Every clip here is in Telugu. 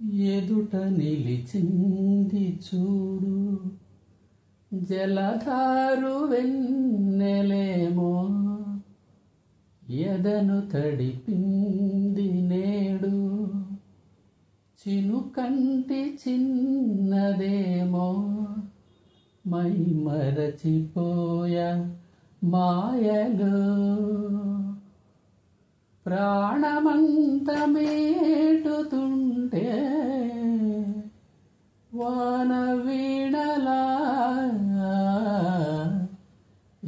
ఎదుట నిలిచింది చూడు జలధారు వెన్నెలేమో ఎదను తడిపింది నేడు చినుకంటి చిన్నదేమో మై మరచిపోయా మాయలో ప్రాణమంత మేటుతుంటే వాన వీణలా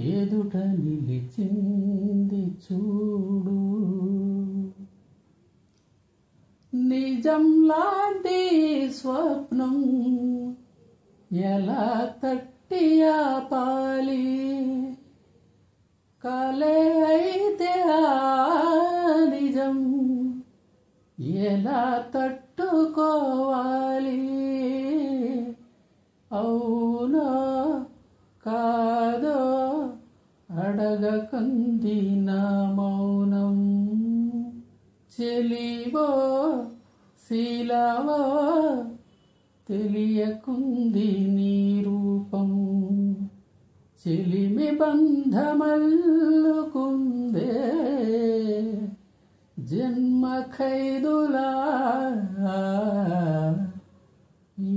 ఎదుట నిలిచింది చూడు నిజం లాంటి స్వప్నం ఎలా తట్టి ఆపాలి కలే అయితే నిజం ఎలా తట్టుకోవాలి అవునో కాదో అడగకంది నా మౌనం చెలివో శీలవో తెలియకుంది నీ రూపం చెలిమి బంధమల్లుకుందే జన్మ ఖైదులా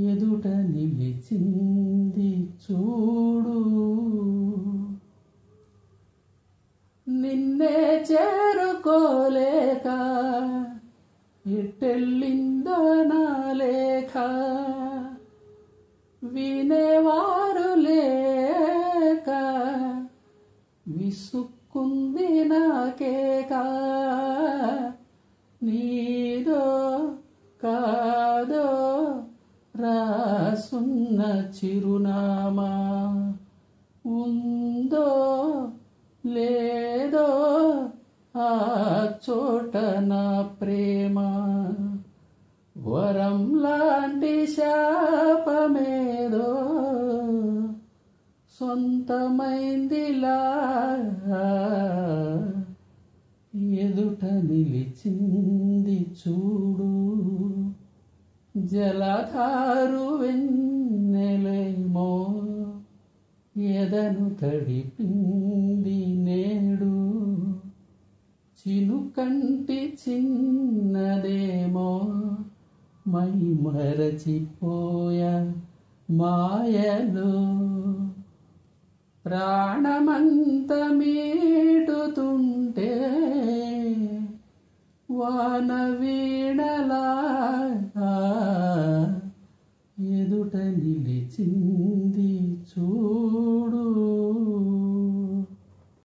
ఎదుట నిలిచింది చూడు నిన్నే చేరుకోలేక ఎట్టెళ్ళిందో నా లేఖ వినేవారు లేక విసుక్కుంది నాకేక నీదో కాదో రాసున్న చిరునామా ఉందో లేదో ఆ చోట నా ప్రేమ వరం లాంటి శాపమేదో సొంతమైందిలా ఎదుట నిలిచింది చూడు జలధారు వెన్నెలేమో ఎదను తడిపింది నేడు చినుకంటి చిన్నదేమో మై మరచిపోయా మాయలో ప్రాణమంత మీటుతుంటే వాన వీణలా ఎదుట నిలిచింది